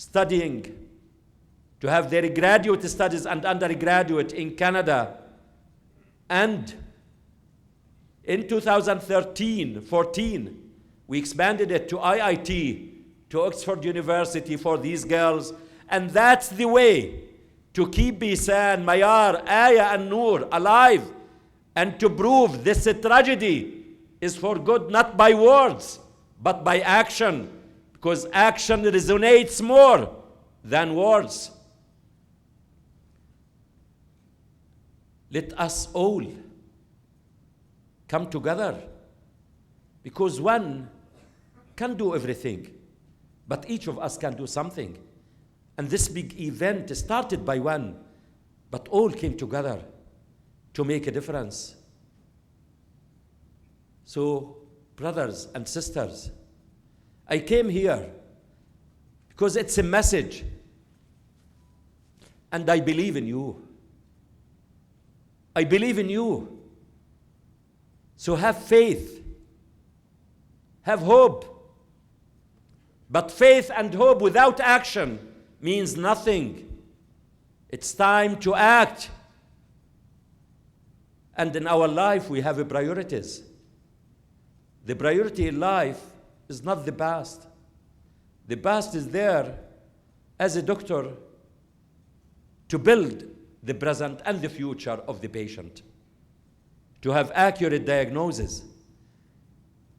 studying to have their graduate studies and undergraduate in Canada. And in 2013-14, we expanded it to IIT, to Oxford University for these girls. And that's the way to keep Bisan, Mayar, Aya, and Noor alive, and to prove this tragedy is for good, not by words, but by action, because action resonates more than words. Let us all come together, because one can do everything, but each of us can do something. And this big event started by one, but all came together to make a difference. So, brothers and sisters, I came here because it's a message, and I believe in you. I believe in you. So have faith, have hope. But faith and hope without action means nothing. It's time to act. And in our life, we have priorities. The priority in life is not the past. The past is there as a doctor to build the present and the future of the patient, to have accurate diagnosis.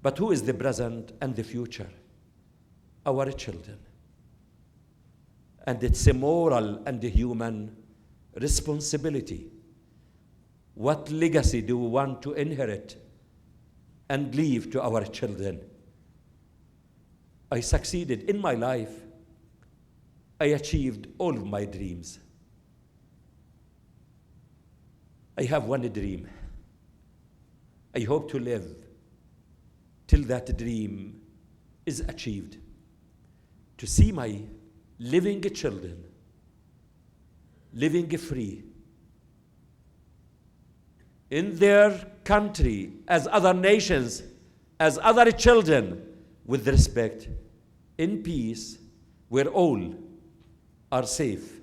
But who is the present and the future? Our children. And it's a moral and a human responsibility. What legacy do we want to inherit and leave to our children? I succeeded in my life. I achieved all of my dreams. I have one dream. I hope to live till that dream is achieved. To see my living children living free in their country as other nations, as other children, with respect, in peace, where all are safe,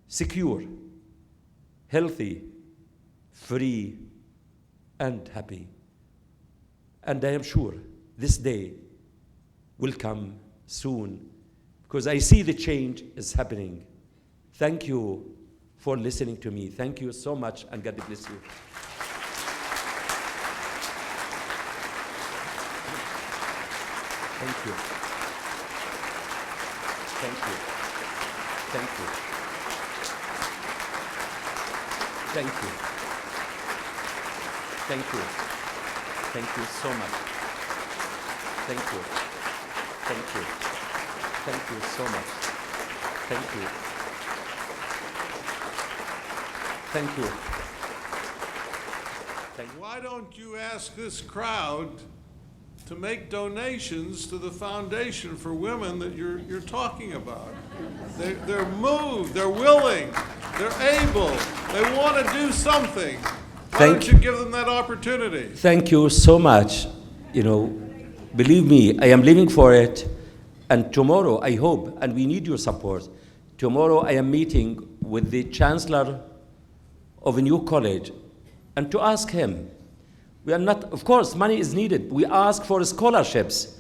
secure, healthy, free, and happy. And I am sure this day will come soon, because I see the change is happening. Thank you for listening to me. Thank you so much, and God bless you. Thank you. Thank you. Thank you. Thank you. Thank you. Thank you so much. Thank you. Thank you. Thank you so much. Thank you. Thank you. Thank you. Why don't you ask this crowd to make donations to the foundation for women that you're talking about? They're moved, they're willing, they're able, they want to do something. Why don't you give them that opportunity? Thank you so much. You know, believe me, I am living for it. And tomorrow, I hope, and we need your support, tomorrow I am meeting with the chancellor of a new college, and to ask him, we are not, of course, money is needed. We ask for scholarships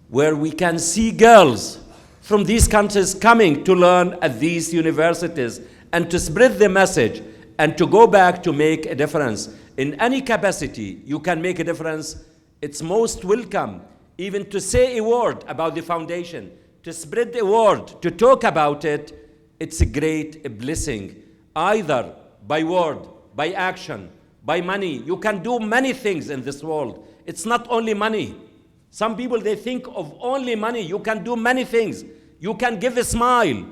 where we can see girls from these countries coming to learn at these universities and to spread the message and to go back to make a difference. In any capacity, you can make a difference. It's most welcome, even to say a word about the foundation, to spread a word, to talk about it. It's a great blessing, either by word, by action, by money. You can do many things in this world. It's not only money. Some people, they think of only money. You can do many things. You can give a smile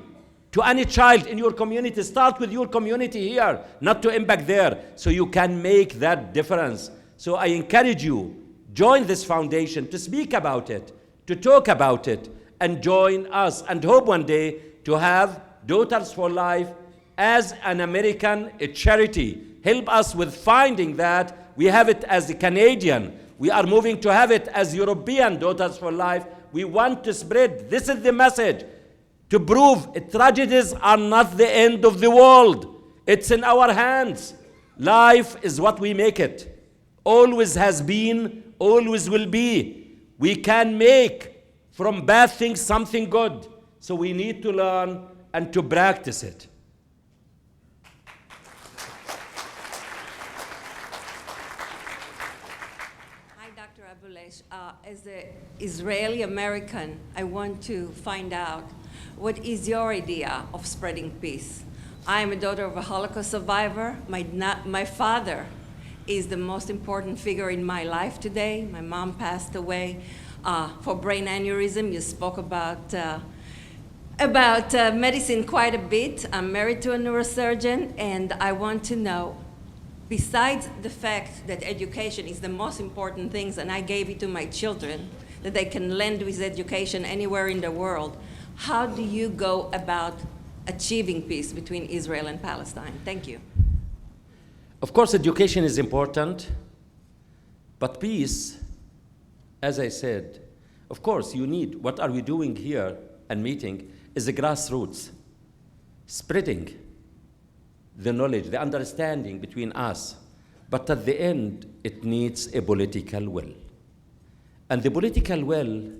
to any child in your community. Start with your community here, not to impact there, so you can make that difference. So I encourage you, join this foundation, to speak about it, to talk about it, and join us, and hope one day to have Daughters for Life as an American charity. Help us with finding that. We have it as a Canadian. We are moving to have it as European Daughters for Life. We want to spread, this is the message, to prove tragedies are not the end of the world. It's in our hands. Life is what we make it. Always has been, always will be. We can make from bad things something good. So we need to learn and to practice it. Hi, Dr. Abulesh. As an Israeli American, I want to find out, what is your idea of spreading peace? I am a daughter of a Holocaust survivor. My father is the most important figure in my life today. My mom passed away for brain aneurysm. You spoke about medicine quite a bit. I'm married to a neurosurgeon, and I want to know, besides the fact that education is the most important thing, and I gave it to my children, that they can lend with education anywhere in the world, how do you go about achieving peace between Israel and Palestine? Thank you. Of course, education is important, but peace, as I said, of course, you need, what are we doing here and meeting, is the grassroots, spreading the knowledge, the understanding between us. But at the end, it needs a political will. And the political will,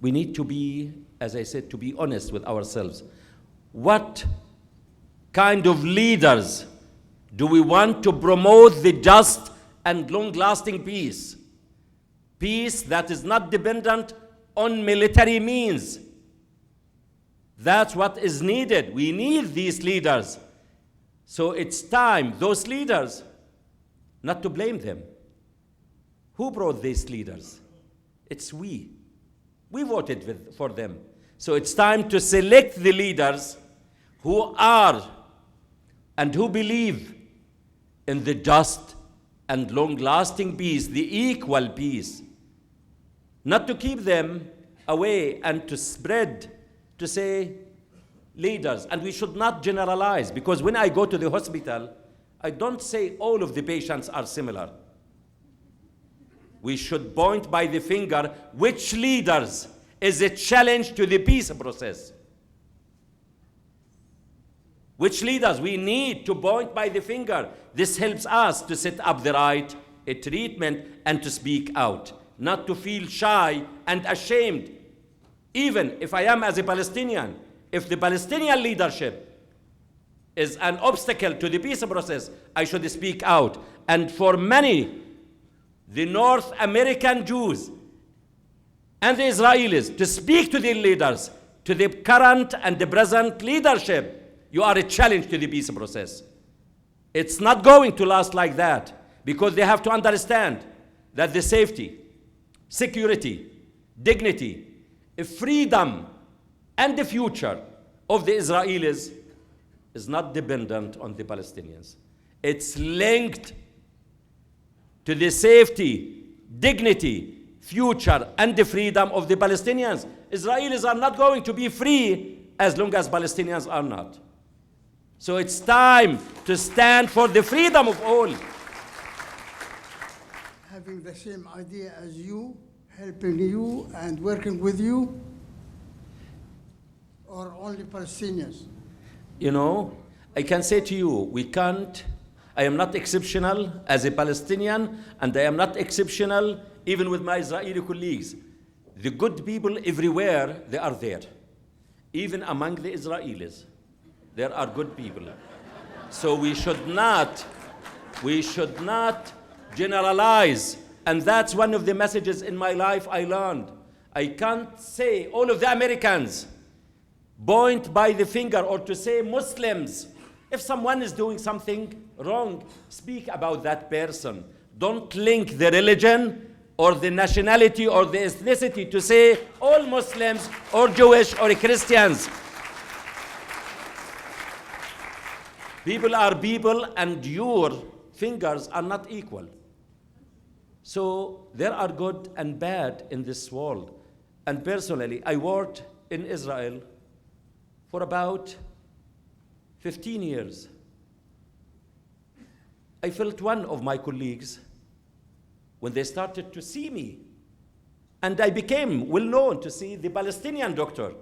we need to be, as I said, to be honest with ourselves. What kind of leaders do we want to promote the just and long-lasting peace? Peace that is not dependent on military means. That's what is needed. We need these leaders. So it's time, those leaders, not to blame them. Who brought these leaders? It's we. We voted for them. So it's time to select the leaders who are and who believe in the just and long-lasting peace, the equal peace. Not to keep them away and to spread, to say, leaders. And we should not generalize, because when I go to the hospital, I don't say all of the patients are similar. We should point by the finger which leaders is a challenge to the peace process. Which leaders we need to point by the finger. This helps us to set up the right treatment and to speak out, not to feel shy and ashamed. Even if I am as a Palestinian, if the Palestinian leadership is an obstacle to the peace process, I should speak out. And for many, the North American Jews and the Israelis, to speak to the leaders, to the current and the present leadership, you are a challenge to the peace process. It's not going to last like that, because they have to understand that the safety, security, dignity, freedom, and the future of the Israelis is not dependent on the Palestinians. It's linked to the safety, dignity, future, and the freedom of the Palestinians. Israelis are not going to be free as long as Palestinians are not. So it's time to stand for the freedom of all. Having the same idea as you, helping you and working with you, or only Palestinians? You know, I can say to you, we can't, I am not exceptional as a Palestinian, and I am not exceptional even with my Israeli colleagues. The good people everywhere, they are there. Even among the Israelis, there are good people. So we should not generalize. And that's one of the messages in my life I learned. I can't say all of the Americans point by the finger, or to say Muslims. If someone is doing something wrong, speak about that person. Don't link the religion or the nationality or the ethnicity to say all Muslims or Jewish or Christians. People are people, and your fingers are not equal. So there are good and bad in this world. And personally, I worked in Israel for about 15 years. I felt one of my colleagues when they started to see me. And I became well known to see the Palestinian doctor.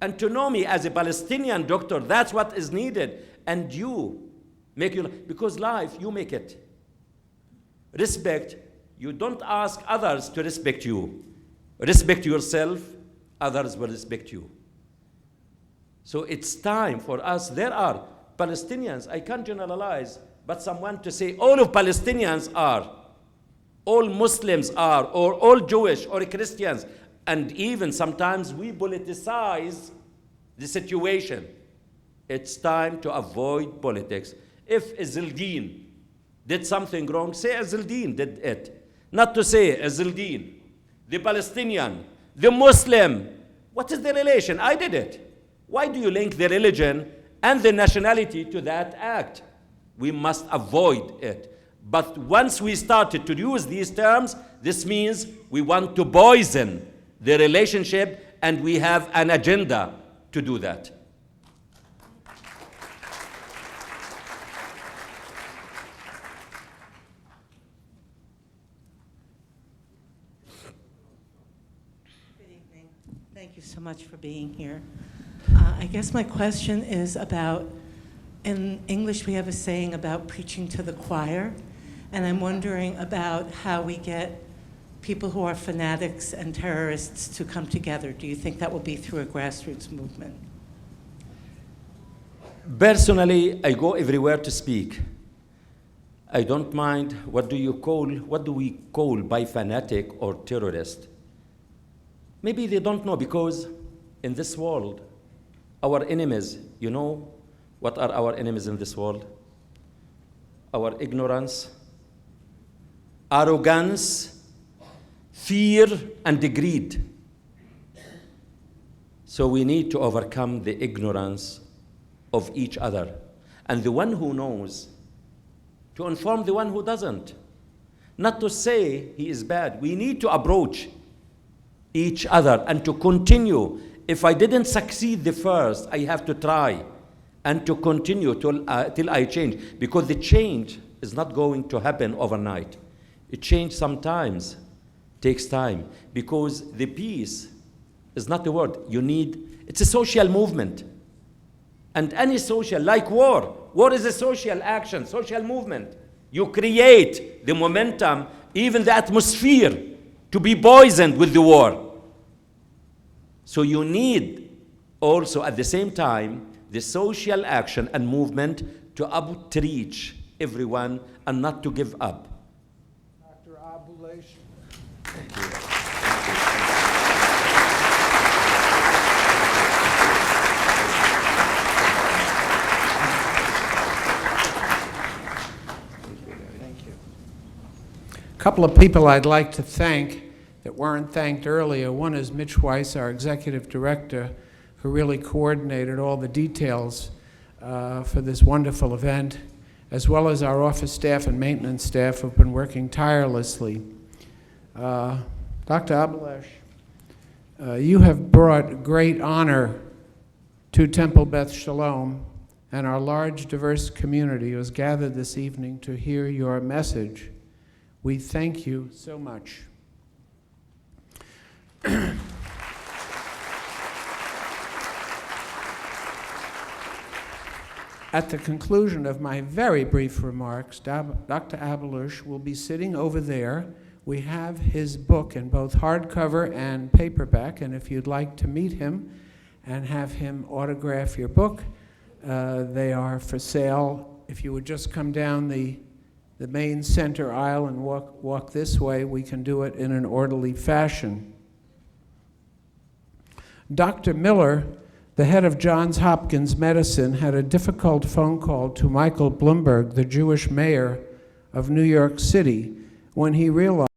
and to know me as a Palestinian doctor. That's what is needed. And you make your, because life, you make it. Respect, you don't ask others to respect you. Respect yourself, others will respect you. So it's time for us. There are Palestinians, I can't generalize, but someone to say all of Palestinians are, all Muslims are, or all Jewish or Christians, and even sometimes we politicize the situation. It's time to avoid politics. If Izzeldin did something wrong, say Izzeldin did it. Not to say Izzeldin, the Palestinian, the Muslim. What is the relation? I did it. Why do you link the religion and the nationality to that act? We must avoid it. But once we started to use these terms, this means we want to poison the relationship, and we have an agenda to do that. Good evening. Thank you so much for being here. I guess my question is about, in English we have a saying about preaching to the choir, and I'm wondering about how we get people who are fanatics and terrorists to come together. Do you think that will be through a grassroots movement? Personally, I go everywhere to speak. I don't mind what do we call by fanatic or terrorist. Maybe they don't know, because in this world, our enemies, you know what are our enemies in this world? Our ignorance, arrogance, fear, and greed. So we need to overcome the ignorance of each other. And the one who knows, to inform the one who doesn't. Not to say he is bad. We need to approach each other and to continue. If I didn't succeed the first, I have to try and to continue till I change. Because the change is not going to happen overnight. It change sometimes takes time, because the peace is not a word. It's a social movement. And any social, like war is a social action, social movement. You create the momentum, even the atmosphere, to be poisoned with the war. So you need also at the same time the social action and movement to outreach everyone and not to give up. Dr. Abuleish. A couple of people I'd like to thank that weren't thanked earlier. One is Mitch Weiss, our executive director, who really coordinated all the details for this wonderful event, as well as our office staff and maintenance staff who've been working tirelessly. Dr. Abuleish, you have brought great honor to Temple Beth Shalom and our large, diverse community who has gathered this evening to hear your message. We thank you so much. At the conclusion of my very brief remarks, Dr. Abuleish will be sitting over there. We have his book in both hardcover and paperback, and if you'd like to meet him and have him autograph your book, they are for sale. If you would just come down the main center aisle and walk this way, we can do it in an orderly fashion. Dr. Miller, the head of Johns Hopkins Medicine, had a difficult phone call to Michael Bloomberg, the Jewish mayor of New York City, when he realized